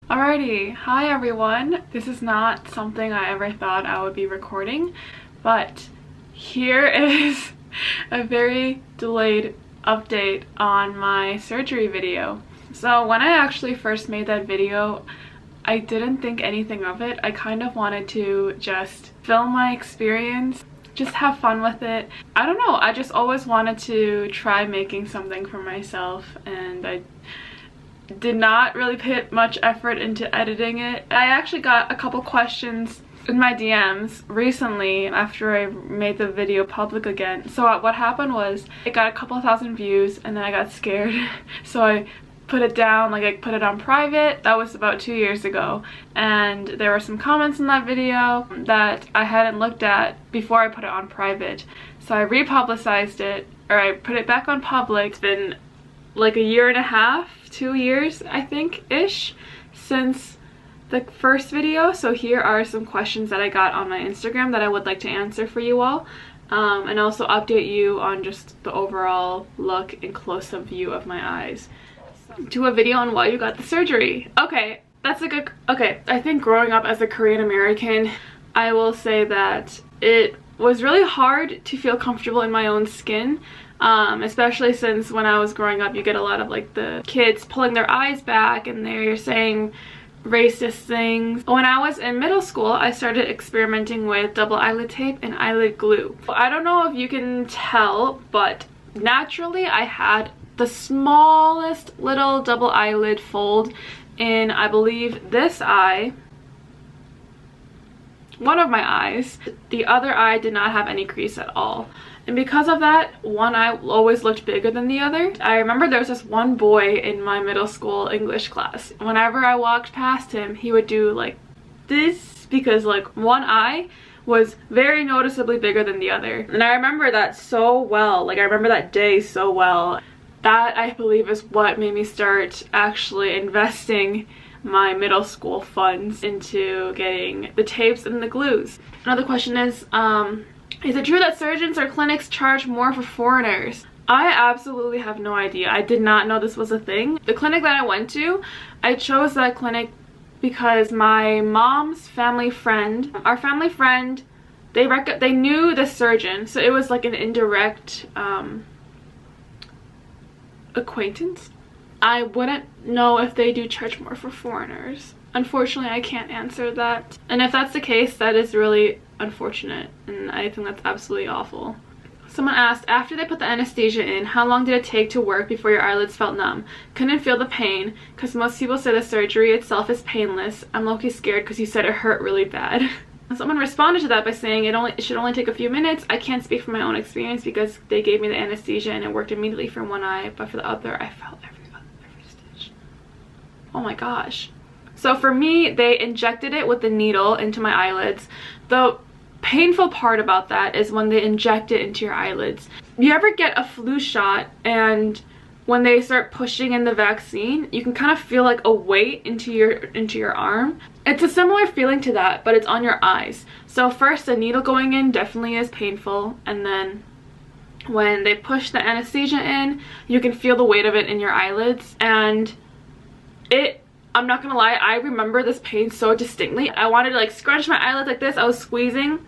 Alrighty, hi everyone. This is not something I ever thought I would be recording, but here is a very delayed update on my surgery video. So when I actually first made that video, I didn't think anything of it. I kind of wanted to just film my experience, just have fun with it. I don't know, I just always wanted to try making something for myself, and I did not really put much effort into editing it. I actually got a couple questions in my DMs recently after I made the video public again. So what happened was it got a couple thousand views and then I got scared. So I put it down, like I put it on private. That was about 2 years ago, and there were some comments in that video that I hadn't looked at before I put it on private. So I republicized it, or I put it back on public. It's been like a year and a half, 2 years I think ish since the first video. So here are some questions that I got on my Instagram that I would like to answer for you all, and also update you on just the overall look and close-up view of my eyes. Do a video on why you got the surgery. Okay, that's a good, okay, I think growing up as a Korean American, I will say that it was really hard to feel comfortable in my own skin. Especially since when I was growing up, you get a lot of like the kids pulling their eyes back and they're saying racist things. When I was in middle school, I started experimenting with double eyelid tape and eyelid glue. I don't know if you can tell, but naturally I had the smallest little double eyelid fold in, I believe, this eye. One of my eyes. The other eye did not have any crease at all. And because of that, one eye always looked bigger than the other. I remember there was this one boy in my middle school English class. Whenever I walked past him, he would do like this, because like one eye was very noticeably bigger than the other. And I remember that so well. Like I remember that day so well. That, I believe, is what made me start actually investing my middle school funds into getting the tapes and the glues. Another question is it true that surgeons or clinics charge more for foreigners? I absolutely have no idea. I did not know this was a thing. The clinic that I went to, I chose that clinic because my mom's family friend, our family friend, they knew the surgeon, so it was like an indirect acquaintance. I wouldn't know if they do charge more for foreigners. Unfortunately, I can't answer that. And if that's the case, that is really unfortunate, and I think that's absolutely awful. Someone asked, after they put the anesthesia in, how long did it take to work before your eyelids felt numb? Couldn't feel the pain, because most people say the surgery itself is painless. I'm low-key scared because you said it hurt really bad. Someone responded to that by saying it should only take a few minutes. I can't speak from my own experience because they gave me the anesthesia and it worked immediately for one eye, but for the other I felt every stitch. Oh my gosh. So for me, they injected it with the needle into my eyelids. The painful part about that is when they inject it into your eyelids. You ever get a flu shot, and when they start pushing in the vaccine, you can kind of feel like a weight into your arm? It's a similar feeling to that, but it's on your eyes. So first, the needle going in definitely is painful, and then when they push the anesthesia in, you can feel the weight of it in your eyelids, and I'm not gonna lie, I remember this pain so distinctly. I wanted to like scrunch my eyelids like this. I was squeezing.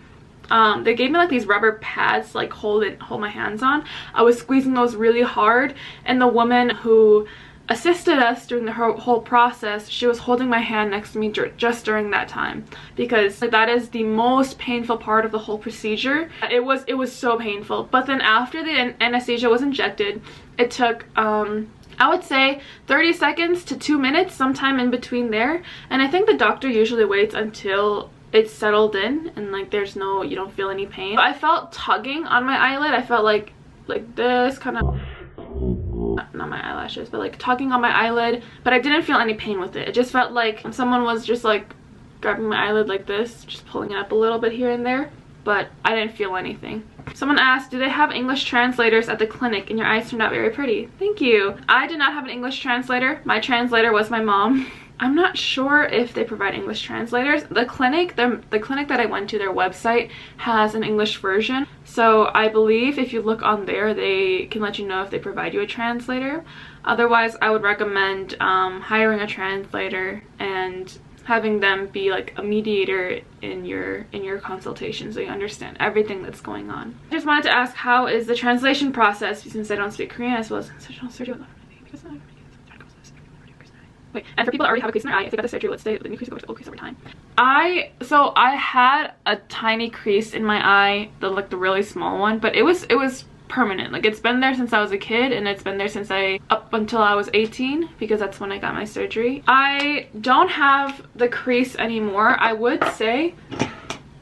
They gave me like these rubber pads to like hold my hands on. I was squeezing those really hard, and the woman who assisted us during the whole process, she was holding my hand next to me just during that time, because like, that is the most painful part of the whole procedure. It was so painful. But then after the anesthesia was injected, it took I would say 30 seconds to 2 minutes, sometime in between there. And I think the doctor usually waits until it's settled in and like you don't feel any pain. I felt tugging on my eyelid. I felt like this kind of, not my eyelashes, but like tugging on my eyelid, but I didn't feel any pain with it. It just felt like someone was just like grabbing my eyelid like this, just pulling it up a little bit here and there, but I didn't feel anything. Someone asked, do they have English translators at the clinic? And your eyes turned out very pretty. Thank you. I did not have an English translator. My translator was my mom. I'm not sure if they provide English translators. The clinic that I went to, their website has an English version. So I believe if you look on there, they can let you know if they provide you a translator. Otherwise, I would recommend hiring a translator and having them be like a mediator in your consultation so you understand everything that's going on. I just wanted to ask, how is the translation process, since I don't speak Korean as well as surgery. Wait, and for people that already have a crease in their eye, if they got the surgery, let's say the new crease will go to old crease over time. So I had a tiny crease in my eye, the really small one, but it was permanent. Like, it's been there since I was a kid, and it's been there since up until I was 18, because that's when I got my surgery. I don't have the crease anymore. I would say,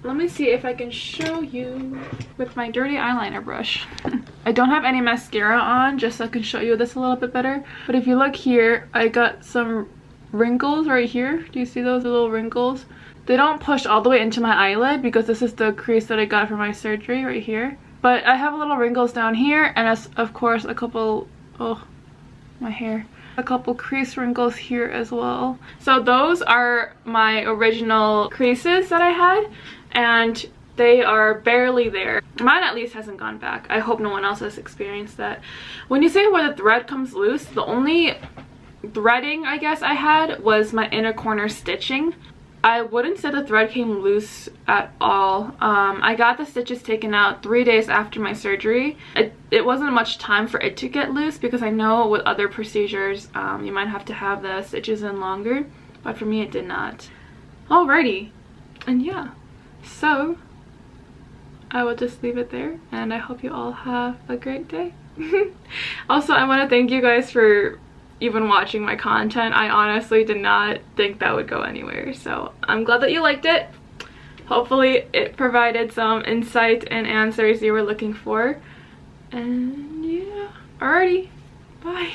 let me see if I can show you with my dirty eyeliner brush. I don't have any mascara on, just so I can show you this a little bit better. But if you look here, I got some wrinkles right here. Do you see those little wrinkles? They don't push all the way into my eyelid because this is the crease that I got from my surgery right here. But I have little wrinkles down here, and of course a couple, oh, my hair. A couple crease wrinkles here as well. So those are my original creases that I had, and they are barely there. Mine at least hasn't gone back. I hope no one else has experienced that. When you say where the thread comes loose, the only threading I guess I had was my inner corner stitching. I wouldn't say the thread came loose at all. I got the stitches taken out 3 days after my surgery. It wasn't much time for it to get loose, because I know with other procedures you might have to have the stitches in longer, but for me it did not. Alrighty, and yeah, so I will just leave it there, and I hope you all have a great day. Also, I want to thank you guys for even watching my content. I honestly did not think that would go anywhere, so I'm glad that you liked it. Hopefully it provided some insight and answers you were looking for, and yeah, alrighty, bye.